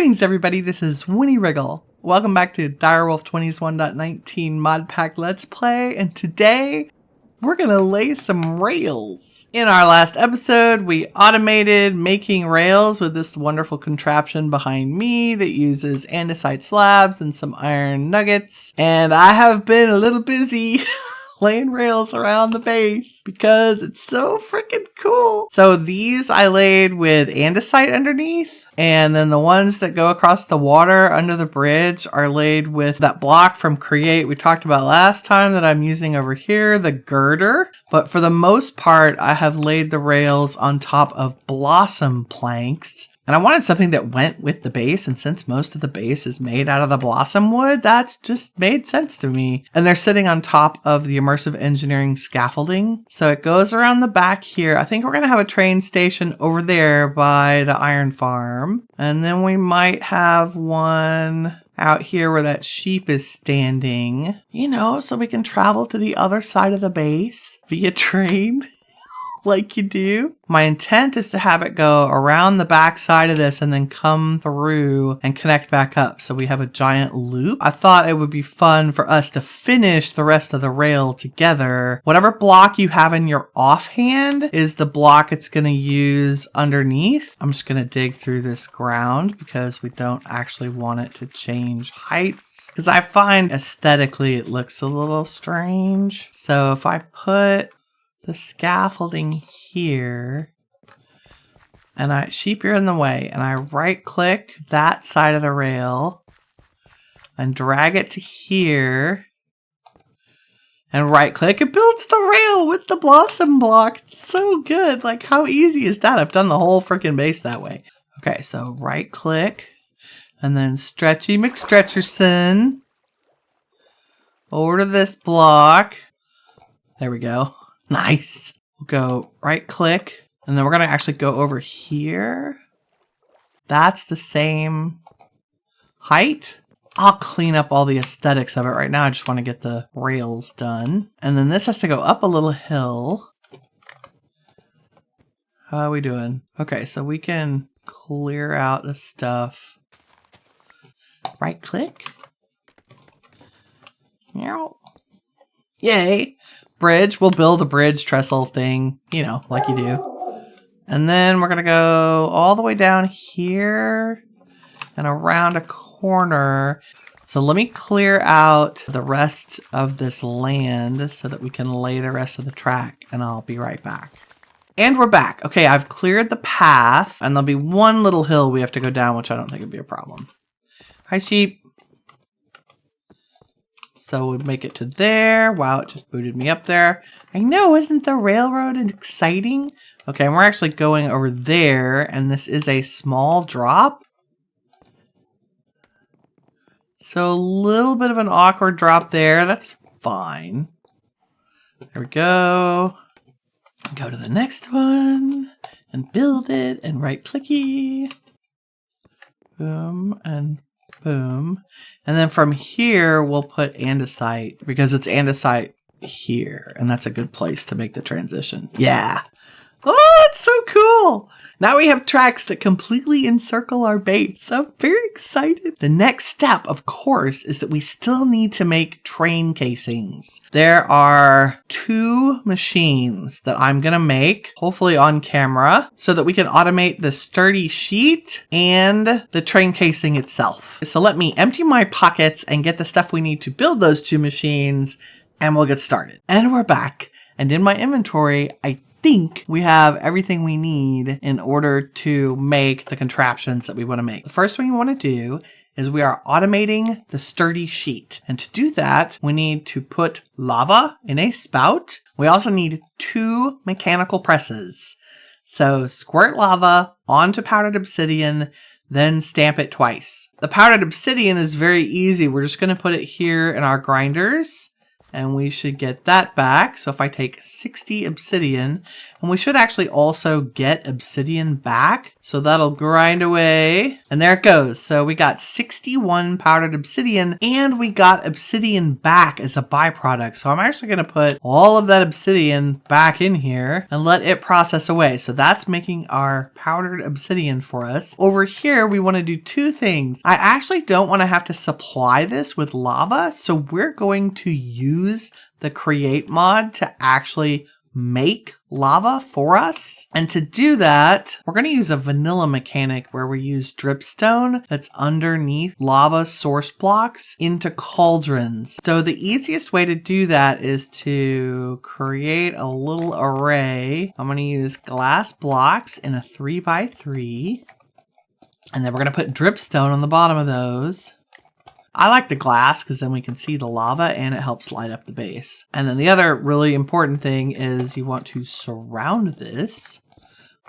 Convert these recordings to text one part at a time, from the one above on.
Greetings everybody, this is Winnie Wriggle. Welcome back to Direwolf20's 1.19 modpack Let's Play, and today we're gonna lay some rails. In our last episode, we automated making rails with this wonderful contraption behind me that uses andesite slabs and some iron nuggets, and I have been a little busy laying rails around the base because it's so freaking cool. So these I laid with andesite underneath, and then the ones that go across the water under the bridge are laid with that block from Create we talked about last time that I'm using over here, the girder. But for the most part, I have laid the rails on top of blossom planks. And I wanted something that went with the base, and since most of the base is made out of the blossom wood, that's just made sense to me. And they're sitting on top of the immersive engineering scaffolding. So it goes around the back here. I think we're going to have a train station over there by the iron farm. And then we might have one out here where that sheep is standing, you know, so we can travel to the other side of the base via train. Like you do. My intent is to have it go around the back side of this and then come through and connect back up so we have a giant loop. I thought it would be fun for us to finish the rest of the rail together. Whatever block you have in your offhand is the block it's going to use underneath. I'm just going to dig through this ground because we don't actually want it to change heights, because I find aesthetically it looks a little strange. So if I put the scaffolding here, and sheep, you're in the way, and I right click that side of the rail and drag it to here and right click, it builds the rail with the blossom block. It's so good. Like, how easy is that? I've done the whole freaking base that way. Okay, so right click and then Stretchy McStretcherson over to this block. There we go. Nice. We'll go right click, and then we're going to actually go over here. That's the same height. I'll clean up all the aesthetics of it right now. I just want to get the rails done. And then this has to go up a little hill. How are we doing? Okay, so we can clear out the stuff. Right click. Yay. Bridge. We'll build a bridge trestle thing, you know, like you do. And then we're going to go all the way down here and around a corner. So let me clear out the rest of this land so that we can lay the rest of the track, and I'll be right back. And we're back. Okay, I've cleared the path, and there'll be one little hill we have to go down, which I don't think would be a problem. Hi, sheep. So we'll make it to there. Wow, it just booted me up there. I know, isn't the railroad exciting? Okay, and we're actually going over there, and this is a small drop. So a little bit of an awkward drop there. That's fine. There we go. Go to the next one and build it and right clicky. Boom and boom. And then from here, we'll put andesite because it's andesite here. And that's a good place to make the transition. Yeah. Oh, it's so cool. Now we have tracks that completely encircle our base. I'm very excited. The next step, of course, is that we still need to make train casings. There are 2 machines that I'm going to make, hopefully on camera, so that we can automate the sturdy sheet and the train casing itself. So let me empty my pockets and get the stuff we need to build those 2 machines, and we'll get started. And we're back. And in my inventory, I think we have everything we need in order to make the contraptions that we want to make. The first thing we want to do is we are automating the sturdy sheet. And to do that, we need to put lava in a spout. We also need 2 mechanical presses. So squirt lava onto powdered obsidian, then stamp it twice. The powdered obsidian is very easy. We're just going to put it here in our grinders, and we should get that back. So if I take 60 obsidian, and we should actually also get obsidian back So that'll grind away. And there it goes. So we got 61 powdered obsidian and we got obsidian back as a byproduct. So I'm actually going to put all of that obsidian back in here and let it process away. So that's making our powdered obsidian for us. Over here, we want to do two things. I actually don't want to have to supply this with lava. So we're going to use the create mod to actually make lava for us. And to do that, we're going to use a vanilla mechanic where we use dripstone that's underneath lava source blocks into cauldrons. So the easiest way to do that is to create a little array. I'm going to use glass blocks in a 3x3. And then we're going to put dripstone on the bottom of those. I like the glass because then we can see the lava and it helps light up the base. And then the other really important thing is you want to surround this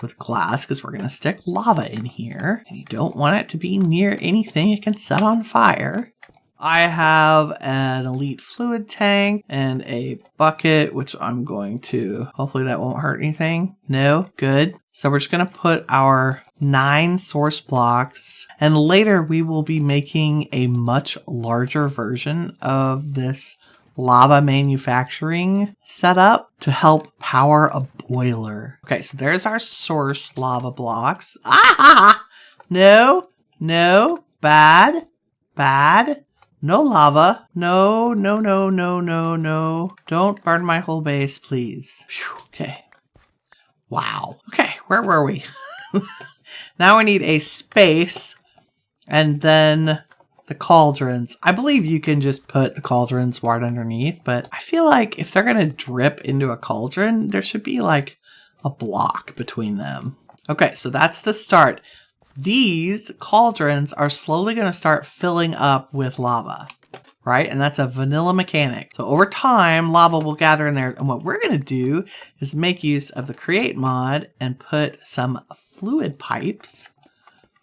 with glass because we're going to stick lava in here. And you don't want it to be near anything it can set on fire. I have an elite fluid tank and a bucket, which I'm going to, hopefully that won't hurt anything. No, good. So we're just going to put our 9 source blocks, and later we will be making a much larger version of this lava manufacturing setup to help power a boiler. Okay, so there's our source lava blocks. Ah! No, no, bad, bad. No lava. No, no, no, no, no, no. Don't burn my whole base, please. Whew, okay. Wow. Okay, where were we? Now we need a space and then the cauldrons. I believe you can just put the cauldrons right underneath, but I feel like if they're going to drip into a cauldron, there should be like a block between them. Okay, so that's the start. These cauldrons are slowly going to start filling up with lava, right? And that's a vanilla mechanic. So over time, lava will gather in there. And what we're going to do is make use of the create mod and put some fluid pipes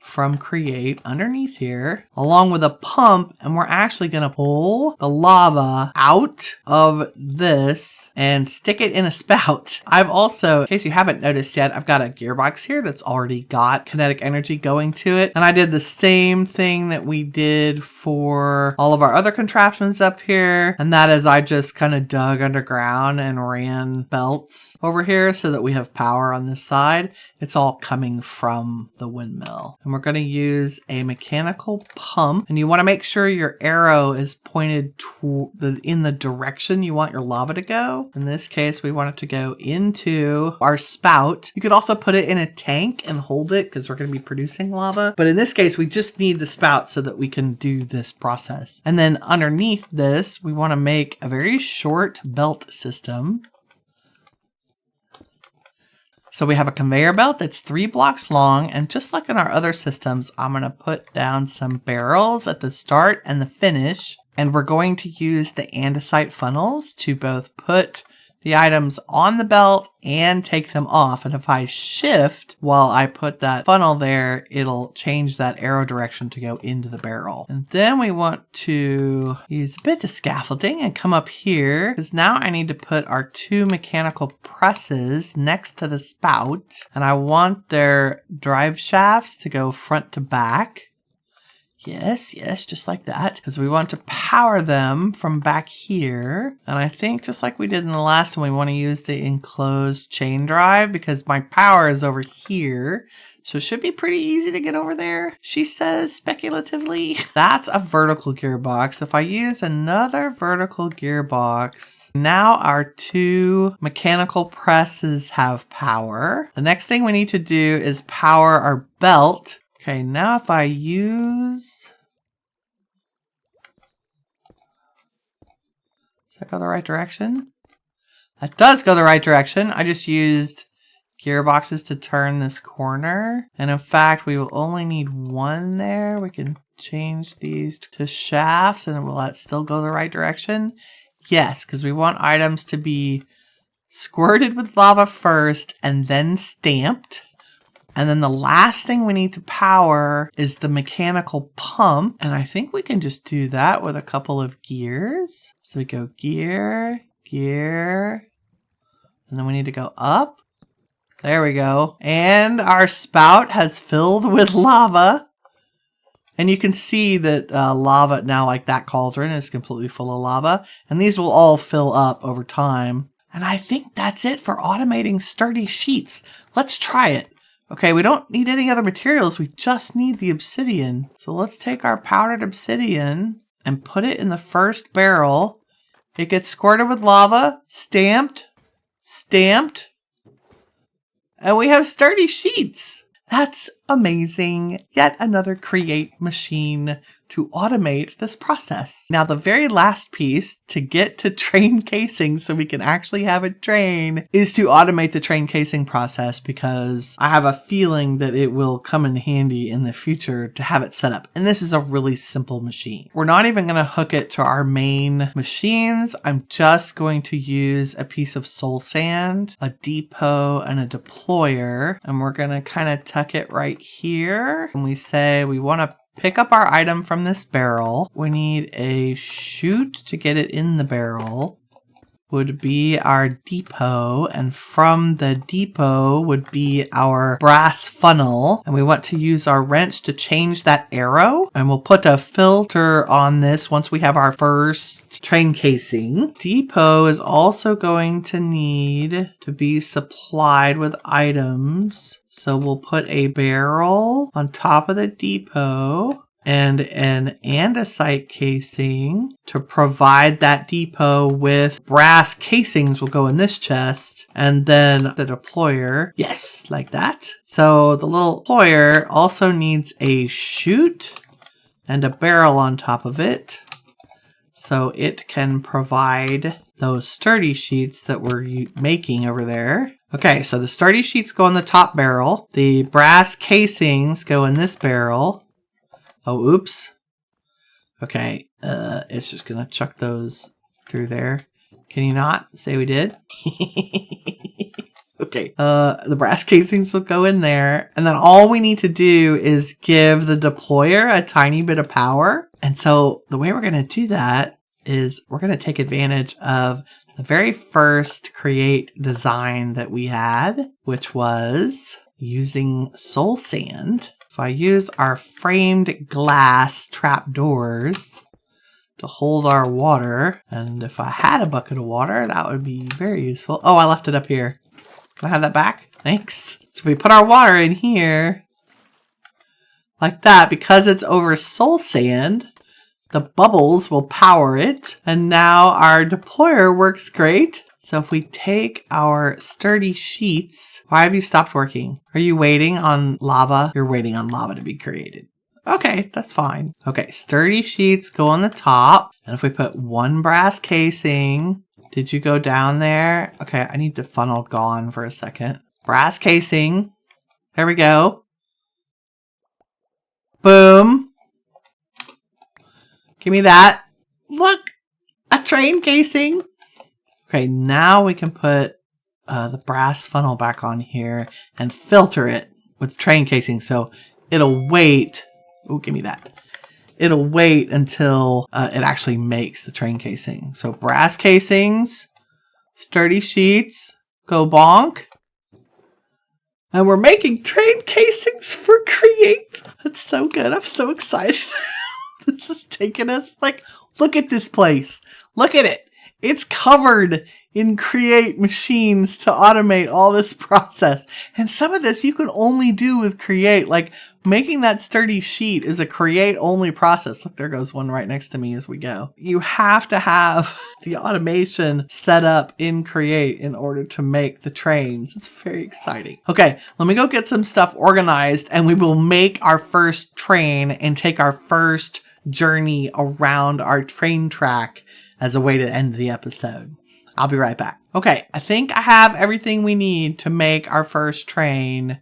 from create underneath here along with a pump, and we're actually going to pull the lava out of this and stick it in a spout. I've also, in case you haven't noticed yet, I've got a gearbox here that's already got kinetic energy going to it, and I did the same thing that we did for all of our other contraptions up here, and that is I just kind of dug underground and ran belts over here so that we have power on this side. It's all coming from the windmill. And we're going to use a mechanical pump, and you want to make sure your arrow is pointed in the direction you want your lava to go. In this case, we want it to go into our spout. You could also put it in a tank and hold it because we're going to be producing lava. But in this case, we just need the spout so that we can do this process. And then underneath this, we want to make a very short belt system. So we have a conveyor belt that's 3 blocks long, and just like in our other systems, I'm going to put down some barrels at the start and the finish, and we're going to use the andesite funnels to both put the items on the belt and take them off. And if I shift while I put that funnel there, it'll change that arrow direction to go into the barrel. And then we want to use a bit of scaffolding and come up here, because now I need to put our 2 mechanical presses next to the spout, and I want their drive shafts to go front to back. Yes, yes, just like that, because we want to power them from back here. And I think just like we did in the last one, we want to use the enclosed chain drive because my power is over here. So it should be pretty easy to get over there, she says speculatively. That's a vertical gearbox. If I use another vertical gearbox, now our 2 mechanical presses have power. The next thing we need to do is power our belt. Okay, now if I use... Does that go the right direction? That does go the right direction. I just used gearboxes to turn this corner. And in fact, we will only need 1 there. We can change these to shafts, and will that still go the right direction? Yes, because we want items to be squirted with lava first and then stamped. And then the last thing we need to power is the mechanical pump. And I think we can just do that with a couple of gears. So we go gear, gear, and then we need to go up There we go. And our spout has filled with lava. And you can see that lava now, like that cauldron is completely full of lava. And these will all fill up over time. And I think that's it for automating sturdy sheets. Let's try it. Okay, we don't need any other materials. We just need the obsidian. So let's take our powdered obsidian and put it in the first barrel. It gets squirted with lava, stamped, and we have sturdy sheets. That's amazing. Yet another create machine to automate this process. Now, the very last piece to get to train casing so we can actually have it train is to automate the train casing process, because I have a feeling that it will come in handy in the future to have it set up. And this is a really simple machine. We're not even going to hook it to our main machines. I'm just going to use a piece of soul sand, a depot, and a deployer. And we're going to kind of tuck it right here. And we say we want to pick up our item from this barrel. We need a chute to get it in the barrel. Would be our depot, and from the depot would be our brass funnel, and we want to use our wrench to change that arrow, and we'll put a filter on this once we have our first train casing. Depot is also going to need to be supplied with items, so we'll put a barrel on top of the depot and an andesite casing to provide that depot with brass casings will go in this chest, and then the deployer, yes, like that. So the little deployer also needs a chute and a barrel on top of it, so it can provide those sturdy sheets that we're making over there. Okay, so the sturdy sheets go in the top barrel, the brass casings go in this barrel. Oh, oops. Okay, it's just gonna chuck those through there. Can you not say we did? Okay, the brass casings will go in there, and then all we need to do is give the deployer a tiny bit of power. And so the way we're gonna do that is we're gonna take advantage of the very first create design that we had, which was using soul sand. If I use our framed glass trapdoors to hold our water, and if I had a bucket of water, that would be very useful. Oh, I left it up here. Can I have that back? Thanks. So if we put our water in here, like that, because it's over soul sand, the bubbles will power it, and now our deployer works great. So if we take our sturdy sheets, why have you stopped working? Are you waiting on lava? You're waiting on lava to be created. Okay, that's fine. Okay, sturdy sheets go on the top. And if we put one brass casing, did you go down there? Okay, I need the funnel gone for a second. Brass casing. There we go. Boom. Give me that. Look, a train casing. Okay, now we can put the brass funnel back on here and filter it with train casing. So it'll wait. Oh, give me that. It'll wait until it actually makes the train casing. So brass casings, sturdy sheets, go bonk. And we're making train casings for Create. That's so good. I'm so excited. This is taking us, like, look at this place. Look at it. It's covered in Create machines to automate all this process. And some of this you can only do with Create. Like, making that sturdy sheet is a Create only process. Look, there goes one right next to me as we go. You have to have the automation set up in Create in order to make the trains. It's very exciting. Okay, let me go get some stuff organized, and we will make our first train and take our first journey around our train track as a way to end the episode. I'll be right back. Okay, I think I have everything we need to make our first train.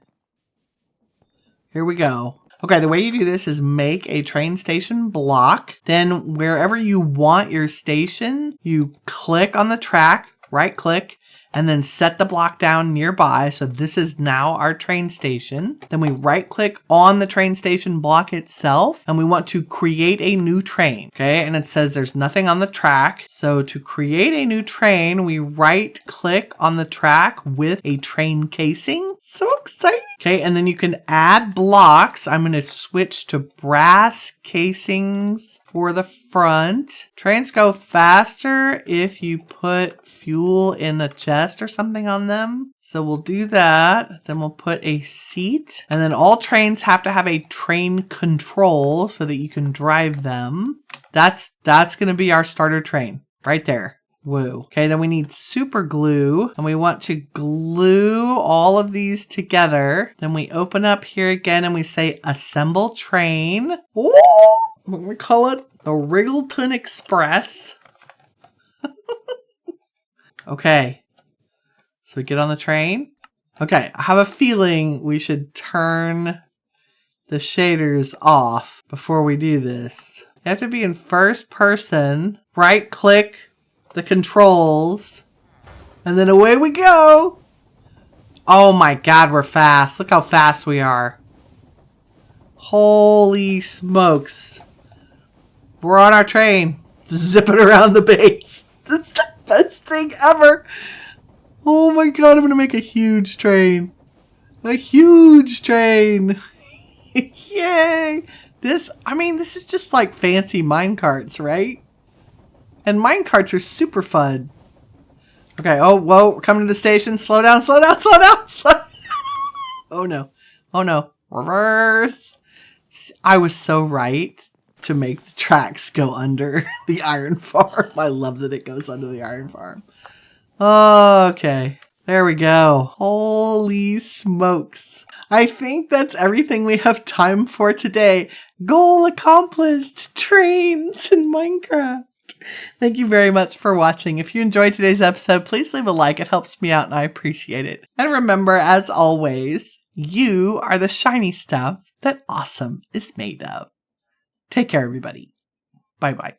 Here we go. Okay, the way you do this is make a train station block. Then wherever you want your station, you click on the track, right click, and then set the block down nearby. So this is now our train station. Then we right click on the train station block itself, and we want to create a new train. Okay, and it says there's nothing on the track. So to create a new train, we right click on the track with a train casing. So exciting. Okay, and then you can add blocks. I'm going to switch to brass casings for the front. Trains go faster if you put fuel in a chest or something on them. So we'll do that. Then we'll put a seat. And then all trains have to have a train control so that you can drive them. That's going to be our starter train right there. Woo. Okay, then we need super glue, and we want to glue all of these together. Then we open up here again and we say assemble train. Ooh, we call it the Wriggleton Express. Okay, so we get on the train. Okay, I have a feeling we should turn the shaders off before we do this. You have to be in first person, right click the controls, and then away we go. Oh my god, we're fast. Look how fast we are. Holy smokes. We're on our train, zipping around the base. That's the best thing ever. Oh my god, I'm gonna make a huge train. A huge train. Yay. This is just like fancy minecarts, right? And minecarts are super fun. Okay, oh, whoa, we're coming to the station. Slow down, slow down, slow down, slow down. Oh no, oh no, reverse. I was so right to make the tracks go under the iron farm. I love that it goes under the iron farm. Okay, there we go. Holy smokes. I think that's everything we have time for today. Goal accomplished. Trains in Minecraft. Thank you very much for watching. If you enjoyed today's episode, please leave a like. It helps me out and I appreciate it. And remember, as always, you are the shiny stuff that awesome is made of. Take care, everybody. Bye-bye.